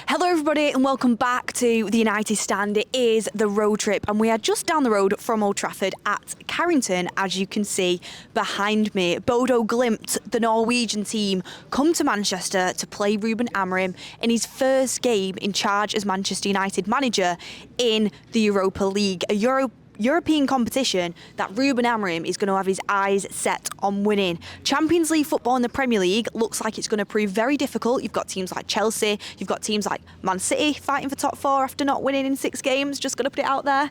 Hello everybody and welcome back to the United Stand. It is the road trip and we are just down the road from Old Trafford at Carrington, as you can see behind me. Bodø Glimt, the Norwegian team, come to Manchester to play Ruben Amorim in his first game in charge as Manchester United manager in the Europa League, a European competition that Ruben Amorim is going to have his eyes set on winning. Champions League football in the Premier League looks like it's going to prove very difficult. You've got teams like Chelsea, you've got teams like Man City fighting for top four after not winning in 6 games, just going to put it out there.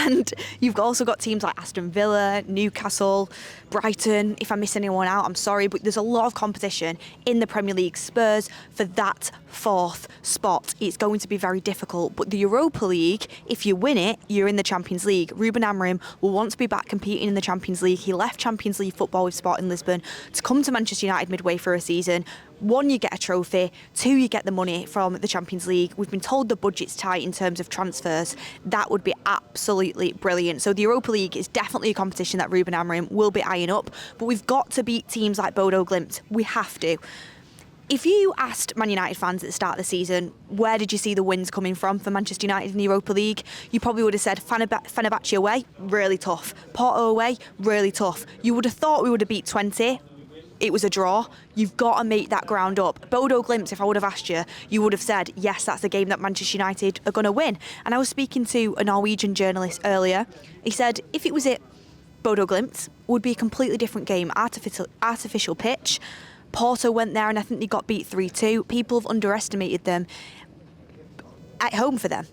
And you've also got teams like Aston Villa, Newcastle, Brighton. If I miss anyone out, I'm sorry, but there's a lot of competition in the Premier League. Spurs for that 4th spot. It's going to be very difficult, but the Europa League, if you win it, you're in the Champions League. Ruben Amorim will want to be back competing in the Champions League. He left Champions League football with Sporting Lisbon to come to Manchester United midway through a season. 1, you get a trophy. 2, you get the money from the Champions League. We've been told the budget's tight in terms of transfers. That would be absolutely brilliant. So the Europa League is definitely a competition that Ruben Amorim will be eyeing up, but we've got to beat teams like Bodø Glimt. We have to. If you asked Man United fans at the start of the season, where did you see the wins coming from for Manchester United in the Europa League? You probably would have said Fenerbahce away, really tough. Porto away, really tough. You would have thought we would have beat 20. It was a draw. You've got to make that ground up. Bodø Glimt, if I would have asked you, you would have said, yes, that's the game that Manchester United are going to win. And I was speaking to a Norwegian journalist earlier. He said, if it was it, Bodø Glimt would be a completely different game, artificial pitch. Porto went there and I think they got beat 3-2. People have underestimated them at home for them,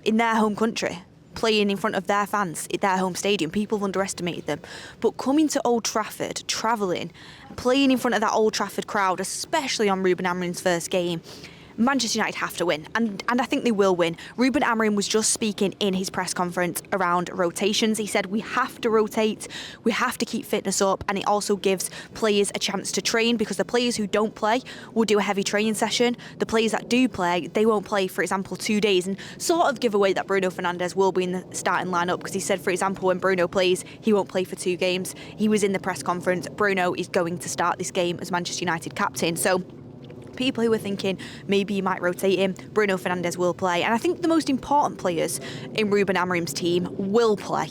in their home country, playing in front of their fans at their home stadium. People have underestimated them. But coming to Old Trafford, travelling, playing in front of that Old Trafford crowd, especially on Ruben Amorim's first game, Manchester United have to win, and I think they will win. Ruben Amorim was just speaking in his press conference around rotations. He said we have to rotate, we have to keep fitness up, and it also gives players a chance to train, because the players who don't play will do a heavy training session. The players that do play, they won't play, for example, 2 days, and sort of give away that Bruno Fernandes will be in the starting lineup, because he said, for example, when Bruno plays, he won't play for 2 games. He was in the press conference. Bruno is going to start this game as Manchester United captain. So people who are thinking maybe you might rotate him, Bruno Fernandes will play. And I think the most important players in Ruben Amorim's team will play.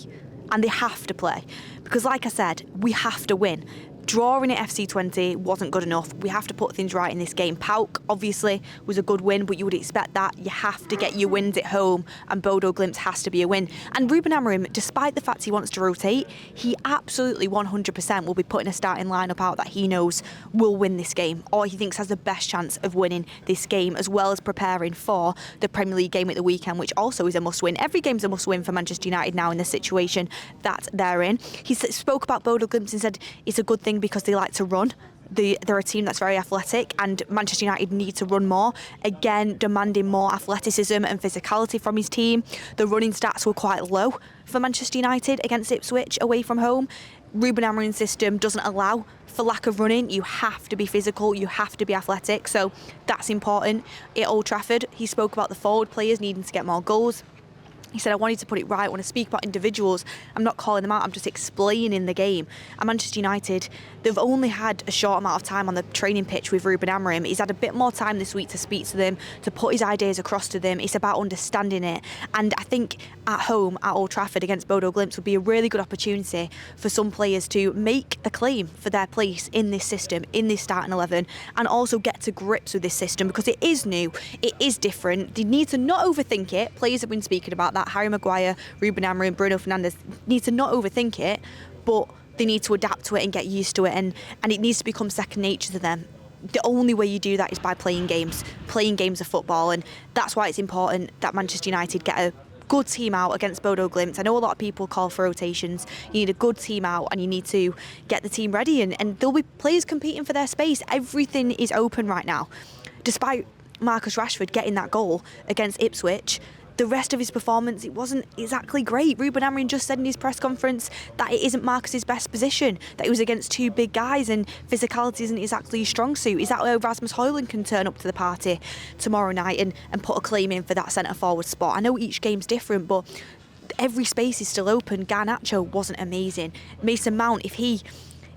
And they have to play. Because like I said, we have to win. Drawing at FC20 wasn't good enough. We have to put things right in this game. PAOK, obviously, was a good win, but you would expect that. You have to get your wins at home, and Bodø Glimt has to be a win. And Ruben Amorim, despite the fact he wants to rotate, he absolutely 100% will be putting a starting lineup out that he knows will win this game, or he thinks has the best chance of winning this game, as well as preparing for the Premier League game at the weekend, which also is a must-win. Every game's a must-win for Manchester United now in the situation that they're in. He spoke about Bodø Glimt and said it's a good thing because they like to run. They're a team that's very athletic, and Manchester United need to run more, again demanding more athleticism and physicality from his team. The running stats were quite low for Manchester United against Ipswich away from home. Ruben Amorim's system doesn't allow for lack of running. You have to be physical, you have to be athletic, so that's important. At Old Trafford, he spoke about the forward players needing to get more goals. He said, I wanted to put it right. When I speak about individuals, I'm not calling them out, I'm just explaining the game. At Manchester United, they've only had a short amount of time on the training pitch with Ruben Amorim. He's had a bit more time this week to speak to them, to put his ideas across to them. It's about understanding it. And I think at home, at Old Trafford against Bodø Glimt would be a really good opportunity for some players to make a claim for their place in this system, in this starting 11, and also get to grips with this system, because it is new, it is different. They need to not overthink it. Players have been speaking about that. Harry Maguire, Ruben Amorim, Bruno Fernandes need to not overthink it, but they need to adapt to it and get used to it, and it needs to become second nature to them. The only way you do that is by playing games of football, and that's why it's important that Manchester United get a good team out against Bodø Glimt. I know a lot of people call for rotations. You need a good team out, and you need to get the team ready, and there'll be players competing for their space. Everything is open right now. Despite Marcus Rashford getting that goal against Ipswich, the rest of his performance, it wasn't exactly great. Ruben Amorim just said in his press conference that it isn't Marcus's best position, that he was against 2 big guys and physicality isn't exactly his strong suit. Is that where Rasmus Højlund can turn up to the party tomorrow night and put a claim in for that centre-forward spot? I know each game's different, but every space is still open. Garnacho wasn't amazing. Mason Mount, if he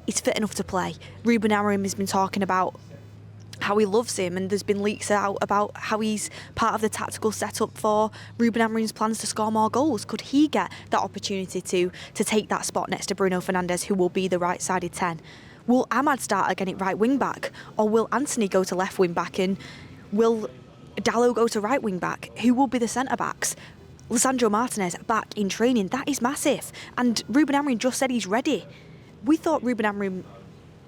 is fit enough to play, Ruben Amorim has been talking about how he loves him, and there's been leaks out about how he's part of the tactical setup for Ruben Amorim's plans to score more goals. Could he get that opportunity to take that spot next to Bruno Fernandes, who will be the right-sided 10? Will Ahmad start again at right wing-back, or will Anthony go to left wing-back, and will Dalot go to right wing-back? Who will be the centre-backs? Lisandro Martinez back in training, that is massive. And Ruben Amorim just said he's ready. We thought Ruben Amorim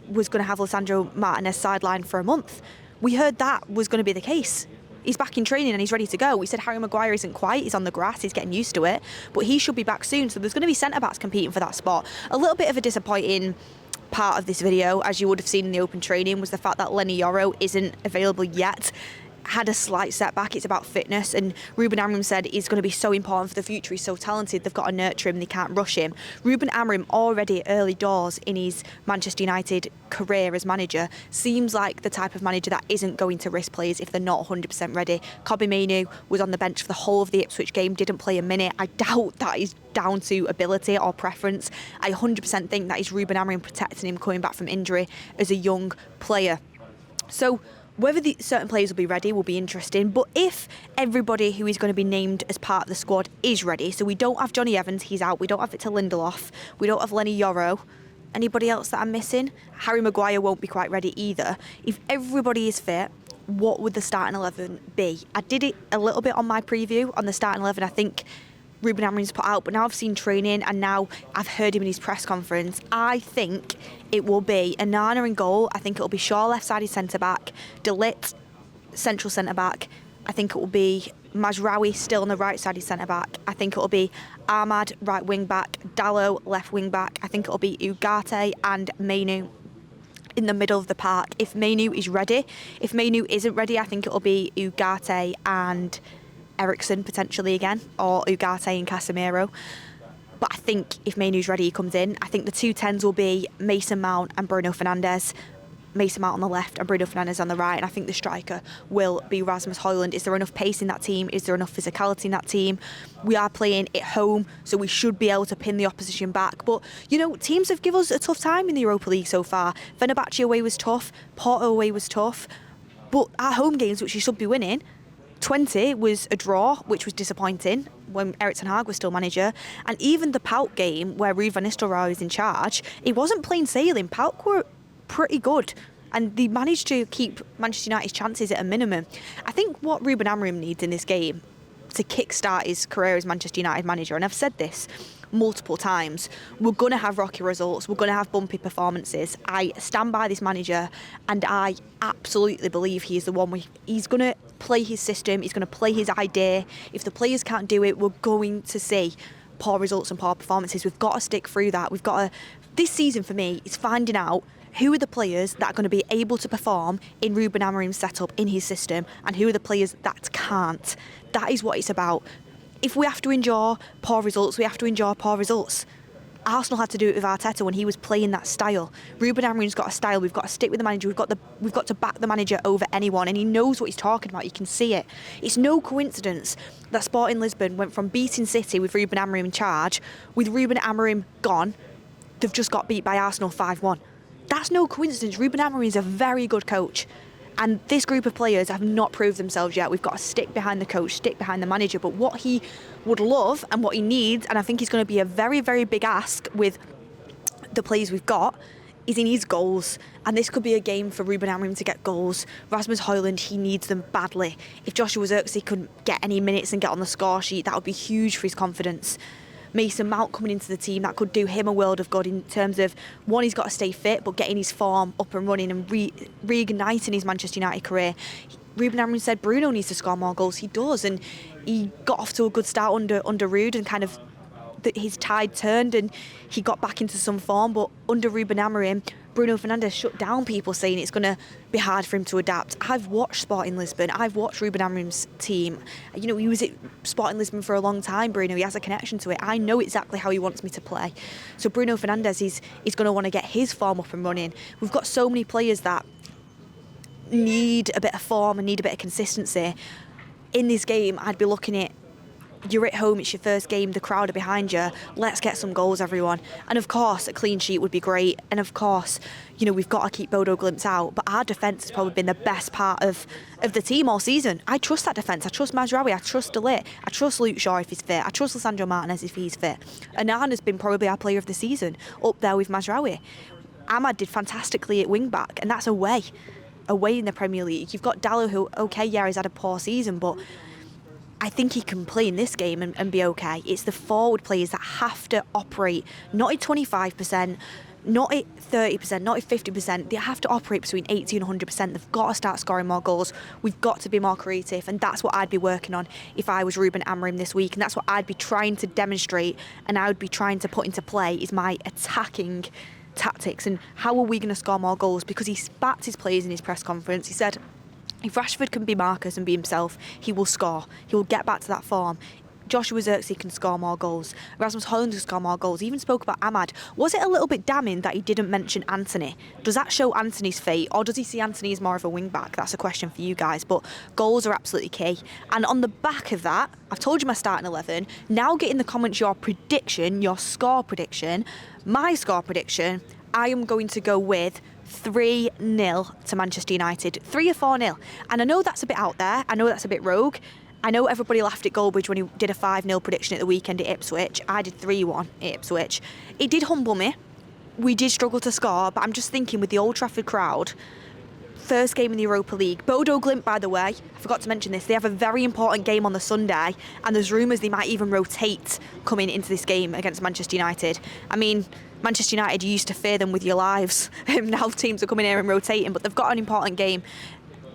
was going to have Lisandro Martinez sidelined for a month. We heard that was going to be the case. He's back in training and he's ready to go. We said Harry Maguire isn't quite, he's on the grass, he's getting used to it, but he should be back soon. So there's going to be centre-backs competing for that spot. A little bit of a disappointing part of this video, as you would have seen in the open training, was the fact that Lenny Yoro isn't available yet. Had a slight setback. It's about fitness, and Ruben Amorim said he's going to be so important for the future. He's so talented, they've got to nurture him, they can't rush him. Ruben Amorim, already early doors in his Manchester United career as manager, seems like the type of manager that isn't going to risk players if they're not 100% ready. Kobbie Mainoo was on the bench for the whole of the Ipswich game, didn't play a minute. I doubt that is down to ability or preference. I 100% think that is Ruben Amorim protecting him coming back from injury as a young player. So whether the certain players will be ready will be interesting, but if everybody who is going to be named as part of the squad is ready, so we don't have Johnny Evans, he's out, we don't have Victor Lindelof, we don't have Lenny Yoro, anybody else that I'm missing? Harry Maguire won't be quite ready either. If everybody is fit, what would the starting 11 be? I did it a little bit on my preview on the starting 11, I think Ruben Amorim's put out, but now I've seen training and now I've heard him in his press conference. I think it will be Onana in goal. I think it will be Shaw left-sided centre-back, De Ligt central centre-back. I think it will be Mazraoui still on the right-sided centre-back. I think it will be Ahmad right wing-back, Dalot left wing-back. I think it will be Ugarte and Mainoo in the middle of the park. If Mainoo is ready. If Mainoo isn't ready, I think it will be Ugarte and Ericsson potentially again, or Ugarte and Casemiro. But I think if Mainoo's ready, he comes in. I think the two 10s will be Mason Mount and Bruno Fernandes. Mason Mount on the left and Bruno Fernandes on the right. And I think the striker will be Rasmus Højlund. Is there enough pace in that team? Is there enough physicality in that team? We are playing at home, so we should be able to pin the opposition back. But, you know, teams have given us a tough time in the Europa League so far. Fenerbahce away was tough. Porto away was tough. But our home games, which you should be winning, 20 was a draw, which was disappointing when Erik ten Hag was still manager. And even the Pauk game, where Ruud van Nistelrooy was in charge, it wasn't plain sailing. Pauk were pretty good, and they managed to keep Manchester United's chances at a minimum. I think what Ruben Amorim needs in this game to kickstart his career as Manchester United manager, and I've said this multiple times, we're going to have rocky results, we're going to have bumpy performances. I stand by this manager, and I absolutely believe he is the one. He's going to play his system, he's going to play his idea. If the players can't do it, we're going to see poor results and poor performances. We've got to stick through that. We've got to, this season for me, is finding out who are the players that are going to be able to perform in Ruben Amorim's setup, in his system, and who are the players that can't. That is what it's about. If we have to endure poor results, we have to endure poor results. Arsenal had to do it with Arteta when he was playing that style. Ruben Amorim's got a style. We've got to stick with the manager. We've got to back the manager over anyone, and he knows what he's talking about. You can see it. It's no coincidence that Sporting Lisbon went from beating City with Ruben Amorim in charge, with Ruben Amorim gone, they've just got beat by Arsenal 5-1. That's no coincidence. Ruben Amorim is a very good coach. And this group of players have not proved themselves yet. We've got to stick behind the coach, stick behind the manager. But what he would love and what he needs, and I think he's going to be a very, very big ask with the players we've got, is he needs goals. And this could be a game for Ruben Amorim to get goals. Rasmus Højlund, he needs them badly. If Joshua Zirkzee couldn't get any minutes and get on the score sheet, that would be huge for his confidence. Mason Mount coming into the team, that could do him a world of good in terms of, one, he's got to stay fit, but getting his form up and running and reigniting his Manchester United career. Ruben Amorim said Bruno needs to score more goals. He does, and he got off to a good start under Ruud, and kind of his tide turned and he got back into some form. But under Ruben Amorim, Bruno Fernandes shut down people saying it's going to be hard for him to adapt. I've watched Sporting Lisbon. I've watched Ruben Amorim's team. You know, he was at Sporting Lisbon for a long time, Bruno. He has a connection to it. I know exactly how he wants me to play. So Bruno Fernandes is going to want to get his form up and running. We've got so many players that need a bit of form and need a bit of consistency. In this game, I'd be looking at You're at home, it's your first game, the crowd are behind you. Let's get some goals, everyone. And of course, a clean sheet would be great. And of course, you know, we've got to keep Bodø Glimt out. But our defence has probably been the best part of the team all season. I trust that defence. I trust Mazraoui. I trust Delit. I trust Luke Shaw if he's fit. I trust Lissandro Martinez if he's fit. Anana's been probably our player of the season, up there with Mazraoui. Ahmad did fantastically at wing-back, and that's away in the Premier League. You've got Dallo, who, OK, yeah, he's had a poor season, but I think he can play in this game and be OK. It's the forward players that have to operate, not at 25%, not at 30%, not at 50%. They have to operate between 80 and 100%. They've got to start scoring more goals. We've got to be more creative, and that's what I'd be working on if I was Ruben Amorim this week, and that's what I'd be trying to demonstrate and I would be trying to put into play is my attacking tactics and how are we going to score more goals, because he spat his players in his press conference. He said if Rashford can be Marcus and be himself, he will score. He will get back to that form. Joshua Zirkzee can score more goals. Rasmus Højlund can score more goals. He even spoke about Ahmad. Was it a little bit damning that he didn't mention Anthony? Does that show Anthony's fate, or does he see Anthony as more of a wing-back? That's a question for you guys, but goals are absolutely key. And on the back of that, I've told you my starting 11. Now get in the comments your prediction, your score prediction. My score prediction, I am going to go with 3-0 to Manchester United. 3 or 4-0. And I know that's a bit out there. I know that's a bit rogue. I know everybody laughed at Goldbridge when he did a 5-0 prediction at the weekend at Ipswich. I did 3-1 at Ipswich. It did humble me. We did struggle to score, but I'm just thinking with the Old Trafford crowd, first game in the Europa League. Bodø Glimt, by the way, I forgot to mention this, they have a very important game on the Sunday, and there's rumours they might even rotate coming into this game against Manchester United. I mean, Manchester United, you used to fear them with your lives. Now teams are coming here and rotating, but they've got an important game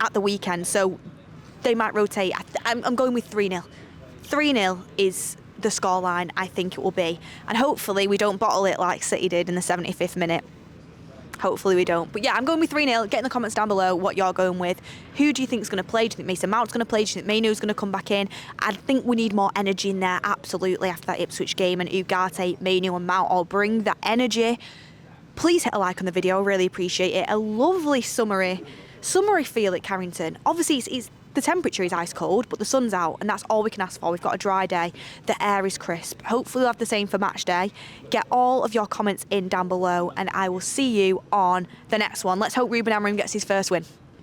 at the weekend, so they might rotate. I'm going with 3-0. 3-0 is the scoreline I think it will be. And hopefully we don't bottle it like City did in the 75th minute. Hopefully we don't. But yeah, I'm going with 3-0. Get in the comments down below what you're going with. Who do you think is going to play? Do you think Mason Mount's going to play? Do you think Mainoo's going to come back in? I think we need more energy in there, absolutely, after that Ipswich game. And Ugarte, Mainoo and Mount all bring that energy. Please hit a like on the video. I really appreciate it. A lovely summery feel at Carrington. Obviously, it's the temperature is ice cold, but the sun's out, and that's all we can ask for. We've got a dry day. The air is crisp. Hopefully we'll have the same for match day. Get all of your comments in down below, and I will see you on the next one. Let's hope Ruben Amorim gets his first win.